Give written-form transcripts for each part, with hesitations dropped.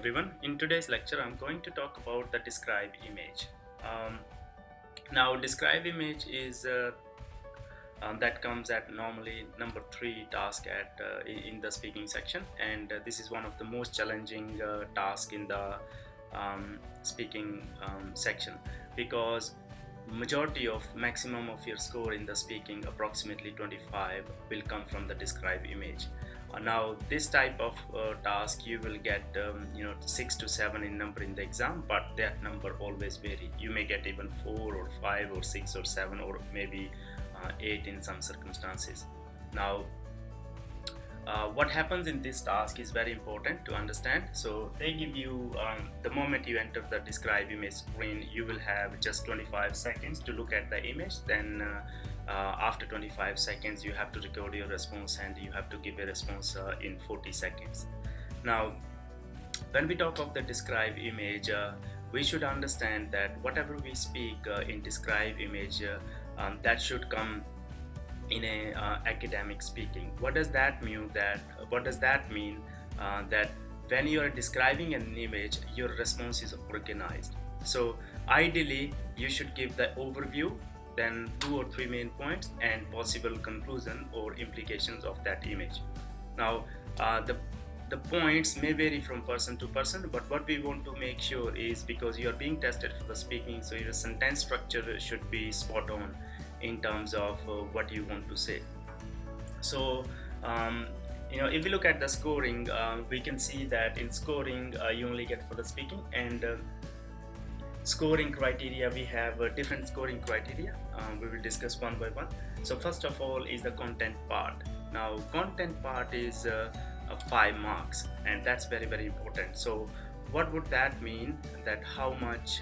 everyone. In today's lecture, I'm going to talk about the describe image. Um, Now, describe image is that comes at normally number 3 task in the speaking section, and this is one of the most challenging task in the speaking section, because majority of maximum of your score in the speaking, approximately 25, will come from the describe image. Now this type of task you will get 6 to 7 in number in the exam, but that number always vary. You may get even 4 or 5 or 6 or 7 or maybe 8 in some circumstances. Now what happens in this task is very important to understand. So they give you, the moment you enter the describe image screen, you will have just 25 seconds to look at the image. Then after 25 seconds you have to record your response, and you have to give a response in 40 seconds. Now when we talk of the describe image, we should understand that whatever we speak in describe image, that should come in a academic speaking. What does that mean? That when you are describing an image, your response is organized. So ideally you should give the overview, then 2 or 3 main points, and possible conclusion or implications of that image. Now the points may vary from person to person, but what we want to make sure is, because you are being tested for the speaking, so your sentence structure should be spot on in terms of what you want to say. So if you look at the scoring, we can see that in scoring you only get for the speaking, and scoring criteria, we have different scoring criteria. We will discuss one by one. So first of all is the content part. Now content part is 5 marks, and that's very, very important. So what would that mean? That how much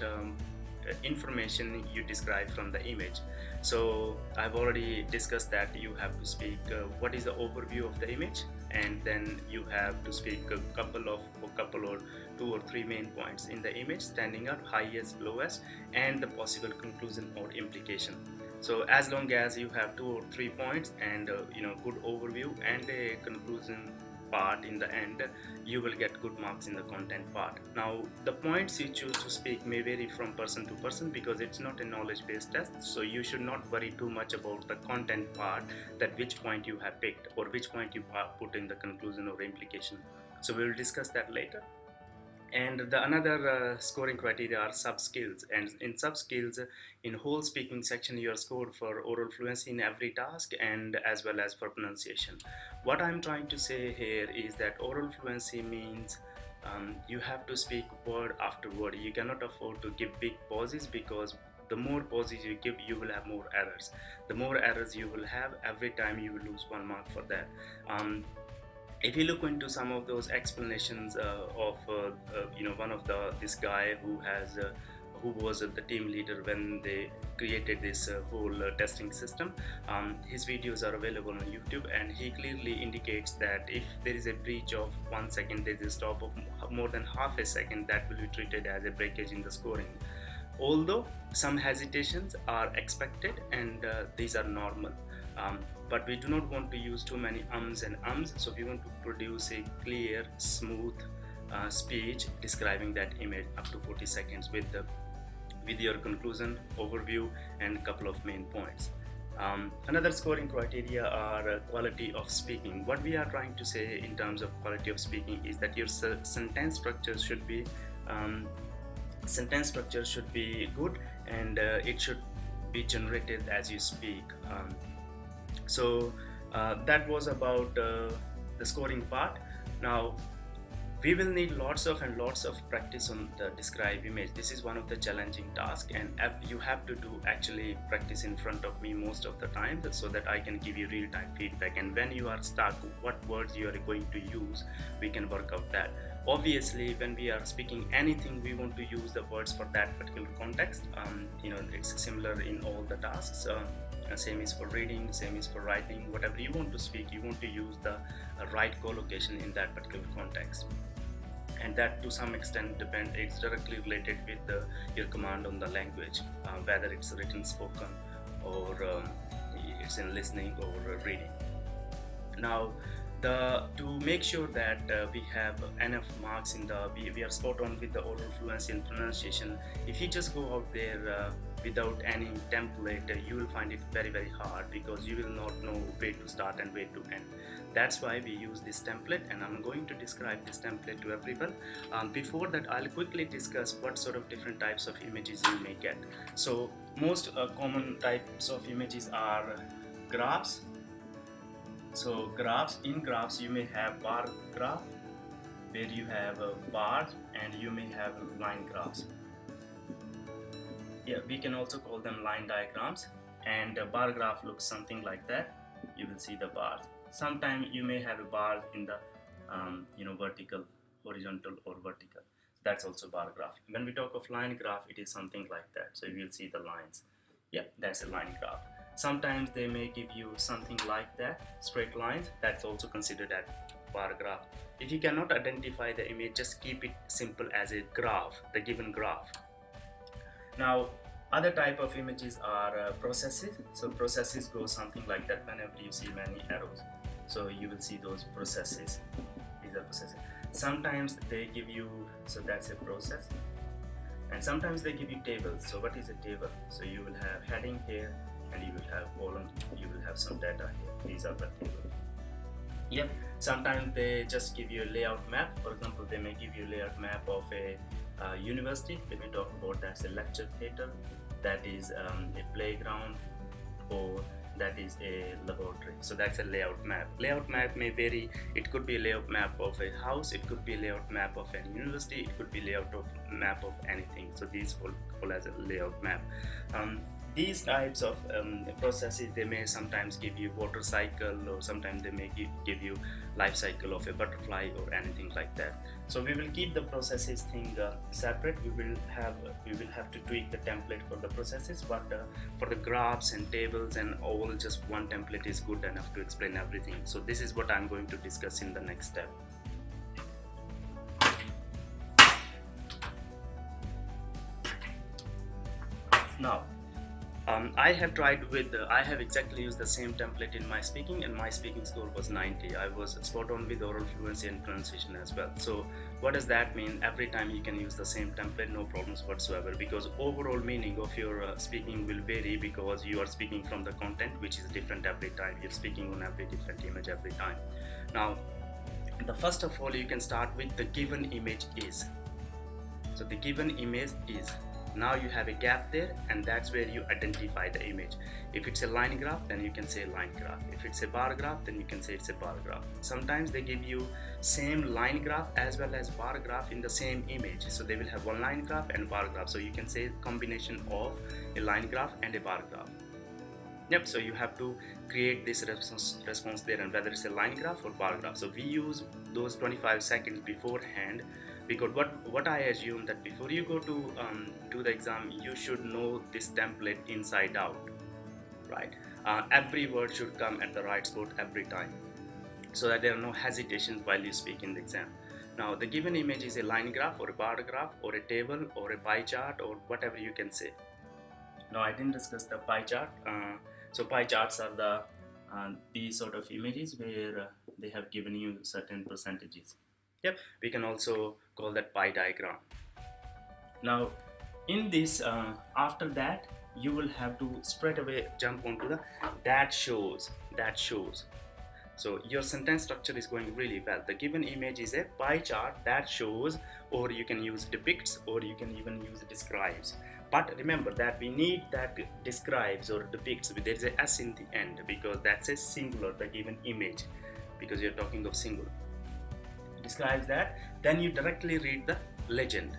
information you describe from the image. So I've already discussed that you have to speak what is the overview of the image, and then you have to speak a couple or 2 or 3 main points in the image, standing out, highest, lowest, and the possible conclusion or implication. So as long as you have 2 or 3 points and good overview and a conclusion part in the end, you will get good marks in the content part. Now the points you choose to speak may vary from person to person, because it's not a knowledge based test. So you should not worry too much about the content part, that which point you have picked or which point you put in the conclusion or implication. So we will discuss that later. And the another scoring criteria are sub skills, and in sub skills, in whole speaking section, you are scored for oral fluency in every task, and as well as for pronunciation. What I'm trying to say here is that oral fluency means you have to speak word after word. You cannot afford to give big pauses, because the more pauses you give, you will have more errors. The more errors you will have, every time you will lose 1 mark for that. If you look into some of those explanations of one of this guy who was the team leader when they created this whole testing system, his videos are available on YouTube, and he clearly indicates that if there is a breach of 1 second, there is a stop of more than half a second, that will be treated as a breakage in the scoring. Although some hesitations are expected, and these are normal, but we do not want to use too many ums and ums. So we want to produce a clear, smooth speech describing that image up to 40 seconds with your conclusion, overview, and a couple of main points. Another scoring criteria are quality of speaking. What we are trying to say in terms of quality of speaking is that your sentence structure should be good, and it should be generated as you speak. So that was about the scoring part. Now we will need lots of practice on the describe image. This is one of the challenging tasks, and you have to do actually practice in front of me most of the time, so that I can give you real-time feedback. And when you are stuck, what words you are going to use, we can work out that. Obviously when we are speaking anything, we want to use the words for that particular context. It's similar in all the tasks. Same is for reading, same is for writing. Whatever you want to speak, you want to use the right collocation in that particular context, and that to some extent it's directly related with your command on the language, whether it's written, spoken, or it's in listening or reading. Now To make sure that we have enough marks in we are spot on with the oral fluency and pronunciation, if you just go out there without any template, you will find it very hard, because you will not know where to start and where to end. That's why we use this template, and I'm going to describe this template to everyone. Before that, I'll quickly discuss what sort of different types of images you may get. So most common types of images are graphs. So in graphs you may have bar graph, where you have bars, and you may have line graphs. Yeah, we can also call them line diagrams. And a bar graph looks something like that. You will see the bars. Sometimes you may have a bar in the vertical, horizontal or vertical. That's also bar graph. When we talk of line graph, it is something like that. So you will see the lines. Yeah, that's a line graph. Sometimes they may give you something like that, straight lines. That's also considered as bar graph. If you cannot identify the image, just keep it simple as a graph, the given graph. Now, other type of images are processes. So processes go something like that. Whenever you see many arrows, so you will see those processes. These are processes. Sometimes they give you, so that's a process. And sometimes they give you tables. So what is a table? So you will have heading here, and you will have column, you will have some data here. These are the tables. Yep. Sometimes they just give you a layout map. For example, they may give you a layout map of a university. When we talk about, that's a lecture theatre, that is a playground, or that is a laboratory. So that's a layout map. Layout map may vary. It could be a layout map of a house, it could be a layout map of an university, it could be a layout map of anything. So these all as a layout map. These types of processes, they may sometimes give you water cycle, or sometimes they may give you life cycle of a butterfly or anything like that. So we will keep the processes thing separate. We will have to tweak the template for the processes, but for the graphs and tables and all, just one template is good enough to explain everything. So this is what I'm going to discuss in the next step. Now, I have exactly used the same template in my speaking, and my speaking score was 90. I was spot on with oral fluency and pronunciation as well. So what does that mean? Every time you can use the same template, no problems whatsoever, because overall meaning of your speaking will vary, because you are speaking from the content, which is different every time. You're speaking on every different image every time. Now, first of all, you can start with the given image is. So the given image is. Now you have a gap there, and that's where you identify the image. If it's a line graph, then you can say line graph. If it's a bar graph, then you can say it's a bar graph. Sometimes they give you same line graph as well as bar graph in the same image. So they will have one line graph and bar graph. So you can say combination of a line graph and a bar graph. Yep, so you have to create this response there, and whether it's a line graph or bar graph. So we use those 25 seconds beforehand, because what I assume that before you go to do the exam, you should know this template inside out, right? Every word should come at the right spot every time, so that there are no hesitations while you speak in the exam. Now, the given image is a line graph or a bar graph or a table or a pie chart or whatever you can say. Now, I didn't discuss the pie chart. So pie charts are these sort of images where they have given you certain percentages. Yep, we can also call that pie diagram. Now, in this, after that, you will have to straight away jump onto the that shows. So your sentence structure is going really well. The given image is a pie chart that shows, or you can use depicts, or you can even use describes. But remember that we need that describes or depicts. There is a s in the end, because that's a singular, the given image, because you're talking of singular. Describes that, then you directly read the legend,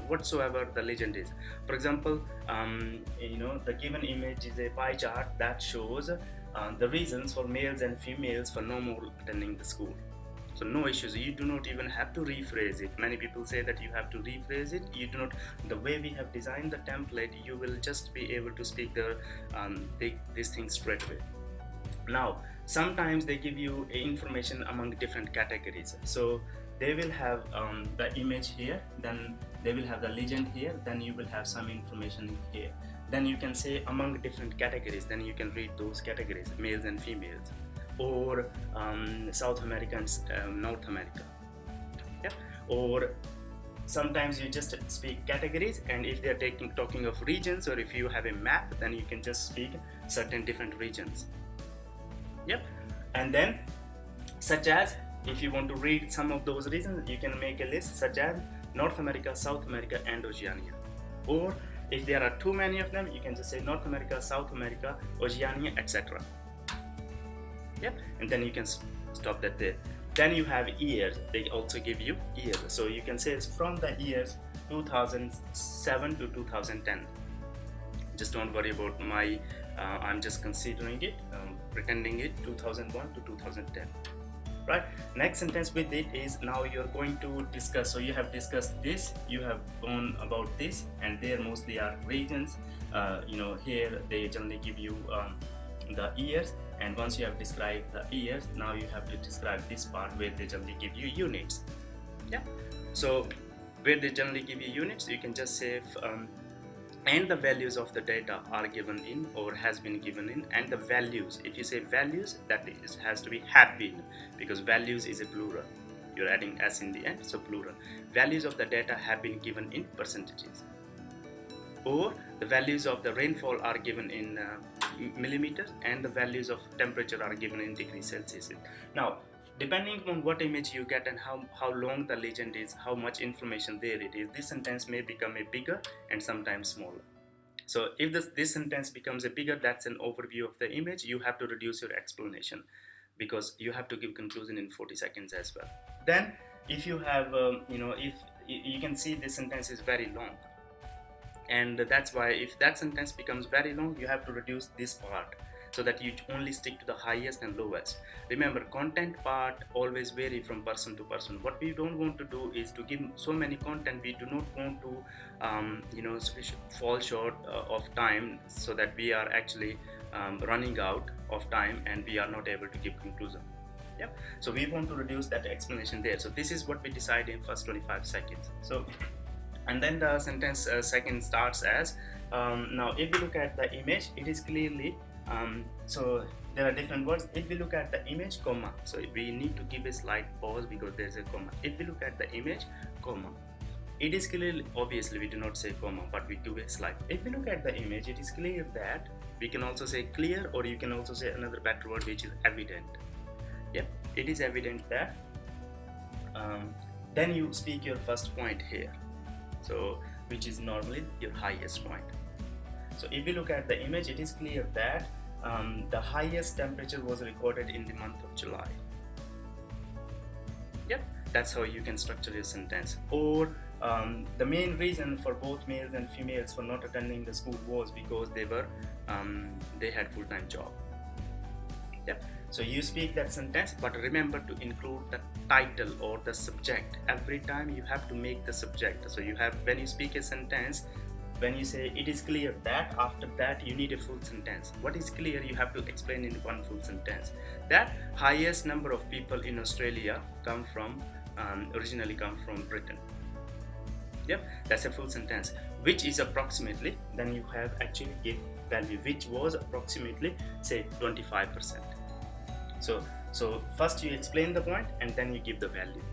whatsoever the legend is. For example, the given image is a pie chart that shows the reasons for males and females for no more attending the school. So no issues. You do not even have to rephrase it. Many people say that you have to rephrase it. You do not. The way we have designed the template, you will just be able to speak these things straight away. Now, sometimes they give you information among different categories. So they will have the image here, then they will have the legend here, then you will have some information here. Then you can say among different categories, then you can read those categories, males and females. or South America and North America. Yeah. Or sometimes you just speak categories, and if they're talking of regions, or if you have a map, then you can just speak certain different regions. Yep. And then, such as, if you want to read some of those regions, you can make a list such as North America, South America, and Oceania. Or if there are too many of them, you can just say North America, South America, Oceania, etc. Yep. And then you can stop that there. Then you have years. They also give you years, so you can say it's from the years 2007 to 2010. Just don't worry about my I'm just considering it, pretending it 2001 to 2010. Right. Next sentence with it is, now you're going to discuss. So you have discussed this, you have gone about this, and there mostly are regions. Here they generally give you the years, and once you have described the years, now you have to describe this part where they generally give you units. Yeah. So where they generally give you units, you can just say and the values of the data are given in or has been given in, and the values, if you say values, that has to be have been, because values is a plural, you're adding s in the end, so plural. Values of the data have been given in percentages, or the values of the rainfall are given in millimeters, and the values of temperature are given in degrees Celsius. Now, depending on what image you get and how long the legend is, how much information there it is, this sentence may become a bigger and sometimes smaller. So if this sentence becomes a bigger, that's an overview of the image. You have to reduce your explanation, because you have to give conclusion in 40 seconds as well. Then if you have if you can see this sentence is very long, and that's why if that sentence becomes very long, you have to reduce this part, so that you only stick to the highest and lowest. Remember, content part always vary from person to person. What we don't want to do is to give so many content. We do not want to fall short of time, so that we are actually running out of time and we are not able to give conclusion. Yeah. So we want to reduce that explanation there. So this is what we decide in first 25 seconds. So, and then the sentence second starts as, now if we look at the image, it is clearly so there are different words. If we look at the image, comma, so we need to give a slight pause because there's a comma. If we look at the image, comma, it is clear, obviously we do not say comma, but we do a slight. If we look at the image, it is clear that, we can also say clear, or you can also say another better word, which is evident. Yep, it is evident that. Then you speak your first point here, so which is normally your highest point. So if we look at the image, it is clear that the highest temperature was recorded in the month of July. Yep, that's how you can structure your sentence. Or the main reason for both males and females for not attending the school was because they had full-time job. Yep. So you speak that sentence, but remember to include the title or the subject. Every time you have to make the subject. So you have, when you speak a sentence, when you say it is clear that, after that you need a full sentence. What is clear, you have to explain in one full sentence. That highest number of people in Australia originally come from Britain. Yep, that's a full sentence. Which is approximately, then you have actually give value, which was approximately, say, 25%. So first you explain the point and then you give the value.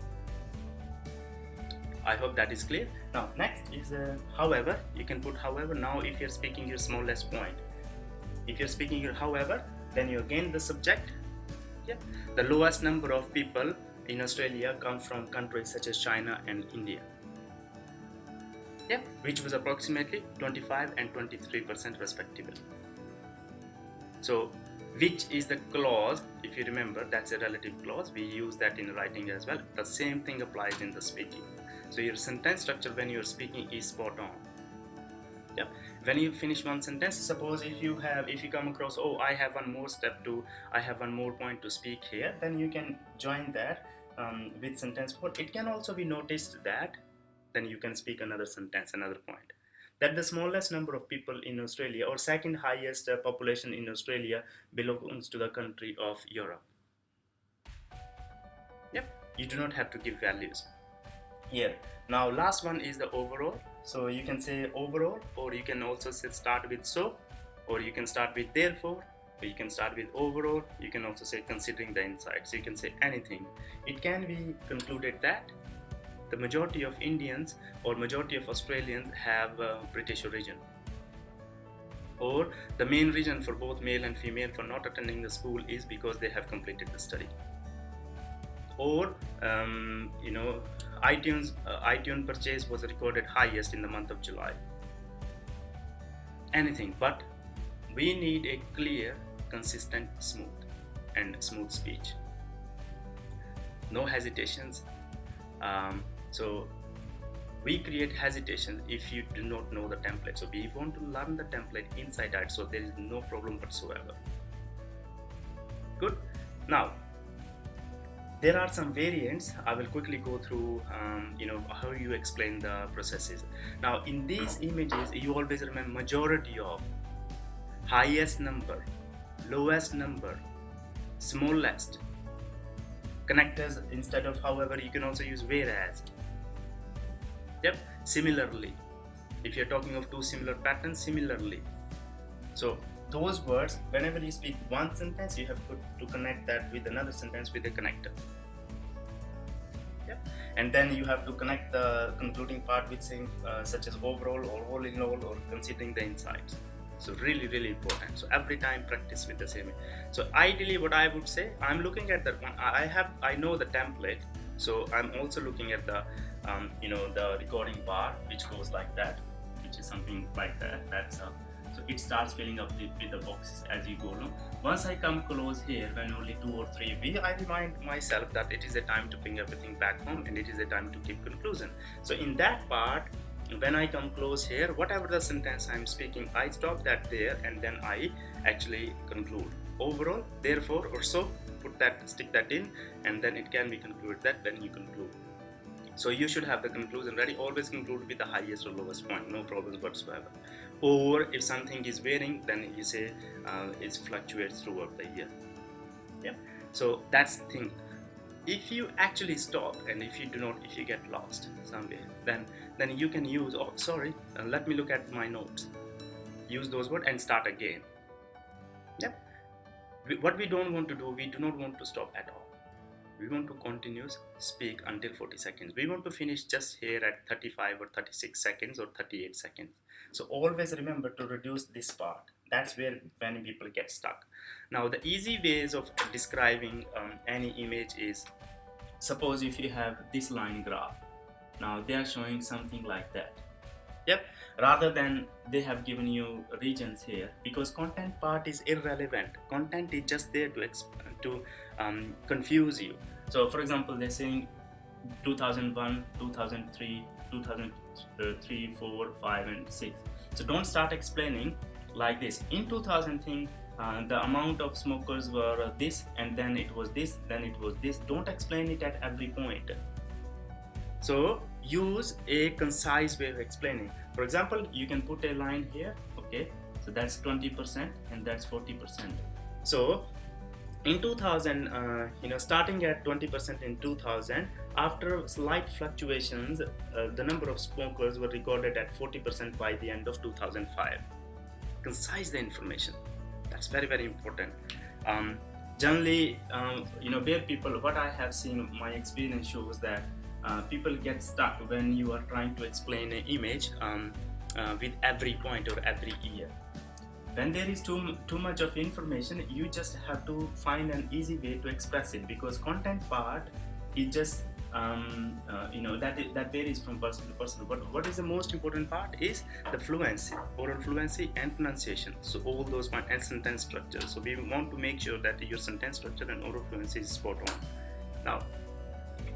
I hope that is clear. Now next is however. You can put however. Now if you're speaking your smallest point, if you're speaking your however, then you again the subject. Yeah, the lowest number of people in Australia come from countries such as China and India. Yeah, which was approximately 25 and 23% respectively. So which is the clause, if you remember, that's a relative clause. We use that in writing as well. The same thing applies in the speaking. So your sentence structure when you're speaking is spot on. Yeah. When you finish one sentence, suppose if you come across, oh, I have one more point to speak here, then you can join that with sentence 4. It can also be noticed that then you can speak another sentence, another point. That the smallest number of people in Australia, or second highest population in Australia, belongs to the country of Europe. Yep, you do not have to give values here. Now last one is the overall. So you can say overall, or you can also start with so, or you can start with therefore, You can start with overall, you can also say considering the insights, you can say anything. It can be concluded that the majority of Indians or majority of Australians have British origin, or the main reason for both male and female for not attending the school is because they have completed the study, or iTunes purchase was recorded highest in the month of July. Anything, but we need a clear, consistent, smooth speech. No hesitations. So we create hesitation if you do not know the template. So we want to learn the template inside out, so there is no problem whatsoever. Good. Now there are some variants. I will quickly go through how you explain the processes. Now in these images, you always remember majority of, highest number, lowest number, smallest, connectors instead of however, you can also use whereas. Yep, similarly, if you're talking of two similar patterns, similarly. So those words, whenever you speak one sentence, you have to connect that with another sentence with a connector. Yep. And then you have to connect the concluding part with saying such as overall or all in all or considering the insights. So really, really important. So every time practice with the same. So ideally what I would say, I'm looking at that one. I know the template. So I'm also looking at the the recording bar, which goes like that, which is something like that. So it starts filling up with the boxes as you go along. Once I come close here, when only 2 or 3 I remind myself that it is a time to bring everything back home and it is a time to give conclusion. So in that part, when I come close here, whatever the sentence I'm speaking, I stop that there and then I actually conclude. Overall, therefore, or so, stick that in, and then it can be concluded that when you conclude. So you should have the conclusion ready. Always conclude with the highest or lowest point, no problems whatsoever. Or if something is varying, then you say it fluctuates throughout the year. Yeah. So that's the thing. If you actually stop and if you get lost somewhere, then you can use, let me look at my notes. Use those words and start again. Yep. What we don't want to do, we do not want to stop at all. We want to continuously speak until 40 seconds. We want to finish just here at 35 or 36 seconds or 38 seconds. So always remember to reduce this part. That's where many people get stuck. Now the easy ways of describing any image is, suppose if you have this line graph. Now they are showing something like that. Yep. Rather than they have given you regions here, because content part is irrelevant. Content is just there to confuse you. So for example, they're saying 2001, 2003, 2003, 4, 5 and 6. So don't start explaining like this. In 2000 the amount of smokers were this, and then it was this, then it was this. Don't explain it at every point. So use a concise way of explaining. For example, you can put a line here, okay, so that's 20% and that's 40%. So in 2000, starting at 20% in 2000, after slight fluctuations, the number of smokers were recorded at 40% by the end of 2005. Concise the information. That's very, very important. Generally, where people, what I have seen, my experience shows that people get stuck when you are trying to explain an image with every point or every year. When there is too much of information, you just have to find an easy way to express it, because content part is just that varies from person to person. But what is the most important part is the fluency, oral fluency and pronunciation. So all those points, and sentence structure. So we want to make sure that your sentence structure and oral fluency is spot on. Now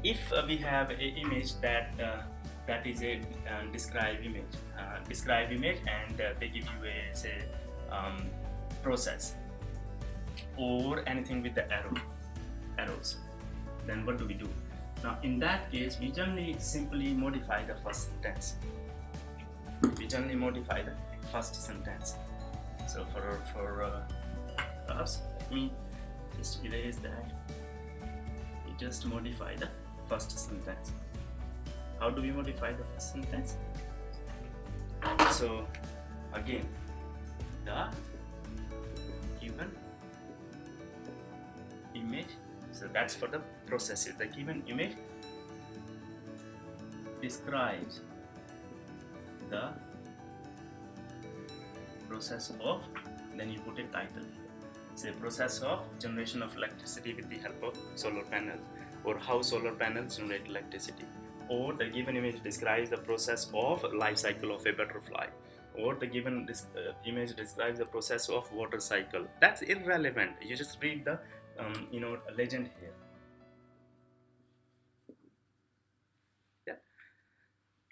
if we have an image that is a describe image, and they give you a, say, process or anything with the arrows, then what do we do? Now in that case, we generally simply modify the first sentence. So for us, let me just erase that. We just modify the first sentence. How do we modify the first sentence? So again, the given image, so that's for the processes. The given image describes the process of, then you put a title here. Say process of generation of electricity with the help of solar panels, or how solar panels generate electricity. Or the given image describes the process of life cycle of a butterfly, or the given image describes the process of water cycle. That's irrelevant. You just read the legend here. Yeah.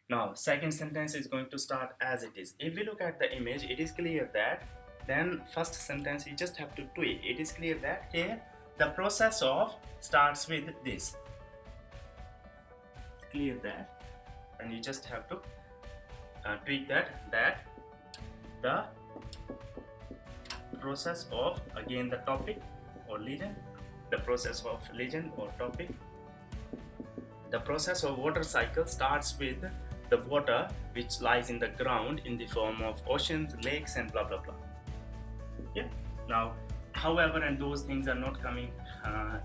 Now second sentence is going to start as it is. If we look at the image, it is clear that, then first sentence you just have to tweak. It is clear that here the process of starts with this. Clear that, and you just have to tweak that the process of, again the topic or legend, the process of legend or topic, the process of water cycle starts with the water which lies in the ground in the form of oceans, lakes, and blah blah blah. Yeah. Now however, and those things are not coming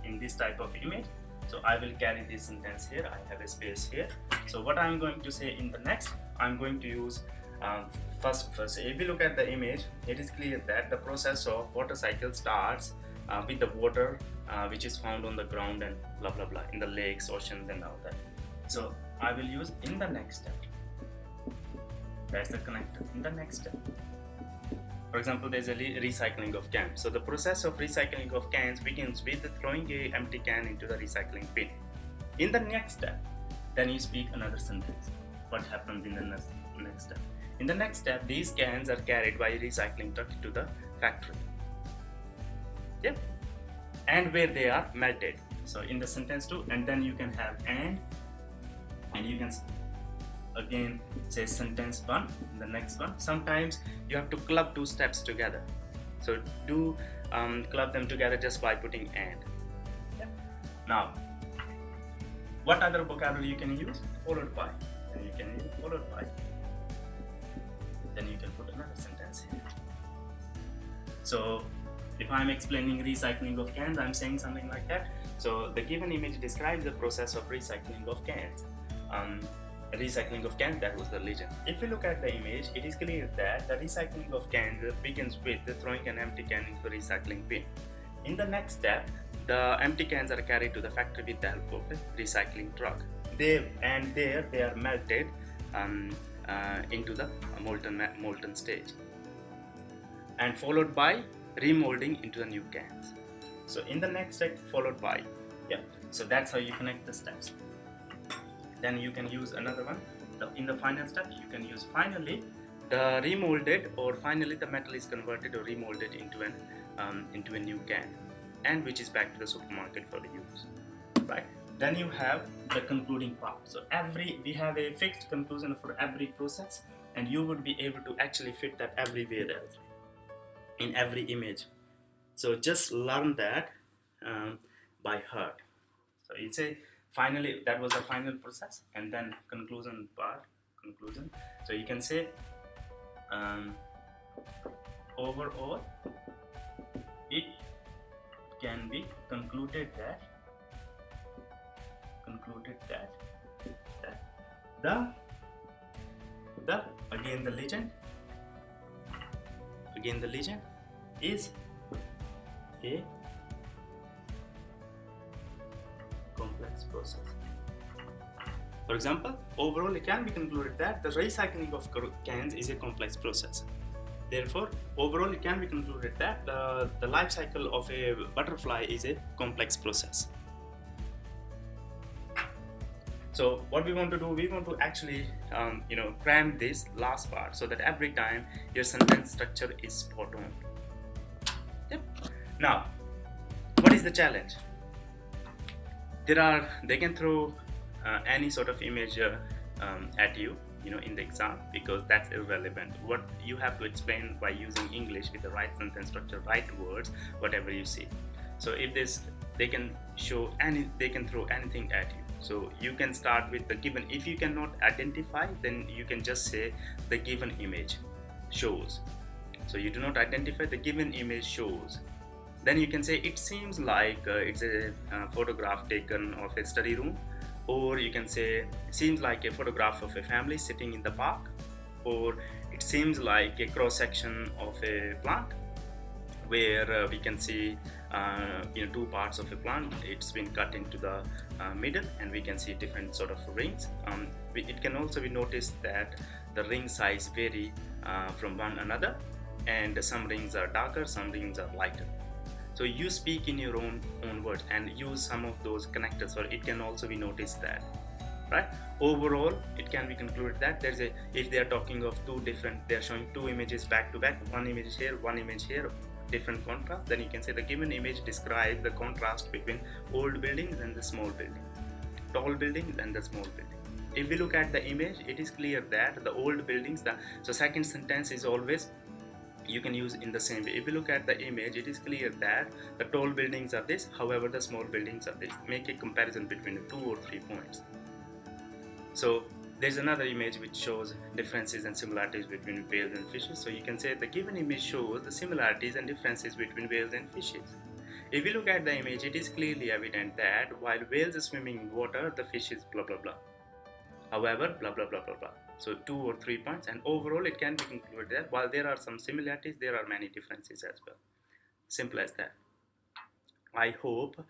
in this type of image, so I will carry this sentence here. I have a space here. So what I'm going to say in the next, I'm going to use first if you look at the image, it is clear that the process of water cycle starts with the water which is found on the ground and blah blah blah, in the lakes, oceans, and all that. So I will use in the next step. That's the connector. In the next step, for example, there's a recycling of cans. So the process of recycling of cans begins with throwing a empty can into the recycling bin. In the next step, then you speak another sentence. What happens in the next step? In the next step, these cans are carried by a recycling truck to the factory. Yeah. And where they are melted. So in the sentence 2, and then you can have and you can again say sentence 1 in the next one. Sometimes you have to club two steps together, so do club them together just by putting and. Yeah. Now what other vocabulary you can use? Followed by, and you can use followed by, then you can put another sentence here. So if I'm explaining recycling of cans, I'm saying something like that. So the given image describes the process of recycling of cans. Recycling of cans, that was the legend. If you look at the image, it is clear that the recycling of cans begins with throwing an empty can into the recycling bin. In the next step, the empty cans are carried to the factory with the help of a recycling truck. There they are melted into the molten stage, and followed by remolding into the new cans. So in the next step, followed by, yeah. So that's how you connect the steps. Then you can use another one. In the final step, you can use finally the remolded, or finally the metal is converted or remolded into a new can, and which is back to the supermarket for the use. Right. Then you have the concluding part. So we have a fixed conclusion for every process, and you would be able to actually fit that everywhere else, in every image. So just learn that by heart. So you say finally, that was the final process, and then conclusion part, conclusion. So you can say overall it can be concluded that the again the legend is a complex process. For example, overall it can be concluded that the recycling of cans is a complex process. Therefore, overall it can be concluded that the life cycle of a butterfly is a complex process. So what we want to do, we want to actually cram this last part so that every time your sentence structure is spot on. Yep. Now, what is the challenge? They can throw any sort of image at you, in the exam, because that's irrelevant. What you have to explain by using English with the right sentence structure, right words, whatever you see. So if they can throw anything at you. So you can start with the given. If you cannot identify, then you can just say the given image shows. So you do not identify, the given image shows. Then you can say it seems like it's a photograph taken of a study room, or you can say it seems like a photograph of a family sitting in the park, or it seems like a cross section of a plant where we can see two parts of a plant. It's been cut into the middle, and we can see different sort of rings. It can also be noticed that the ring size vary from one another, and some rings are darker, some rings are lighter. So you speak in your own words and use some of those connectors, or it can also be noticed that, right? Overall, it can be concluded that if they are talking of they're showing two images back to back, one image here, one image here, different contrast, then you can say the given image describes the contrast between old buildings and the small building, tall buildings and the small building. If we look at the image, it is clear that the old buildings, so second sentence is always you can use in the same way. If you look at the image, it is clear that the tall buildings are this, however the small buildings are this. Make a comparison between the 2 or 3 points. So there's another image which shows differences and similarities between whales and fishes. So you can say the given image shows the similarities and differences between whales and fishes. If you look at the image, it is clearly evident that while whales are swimming in water, the fish is blah blah blah. However, blah blah blah blah blah. So 2 or 3 points, and overall it can be concluded that while there are some similarities, there are many differences as well. Simple as that. I hope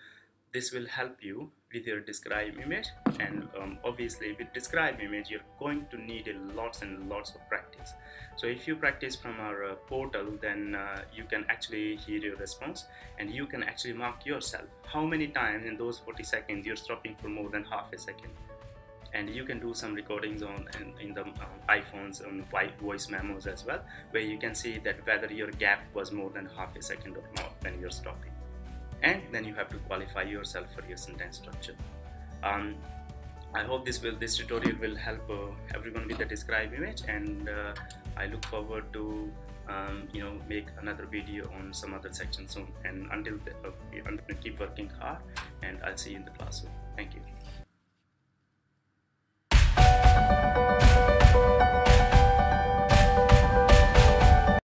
this will help you with your describe image, and obviously with describe image you're going to need lots and lots of practice. So if you practice from our portal, then you can actually hear your response, and you can actually mark yourself how many times in those 40 seconds you're stopping for more than half a second. And you can do some recordings in the iPhones on voice memos as well, where you can see that whether your gap was more than half a second or not when you're stopping. And then you have to qualify yourself for your sentence structure. I hope this tutorial will help everyone with the describe image, and I look forward to make another video on some other section soon. And until then, keep working hard, and I'll see you in the classroom. Thank you.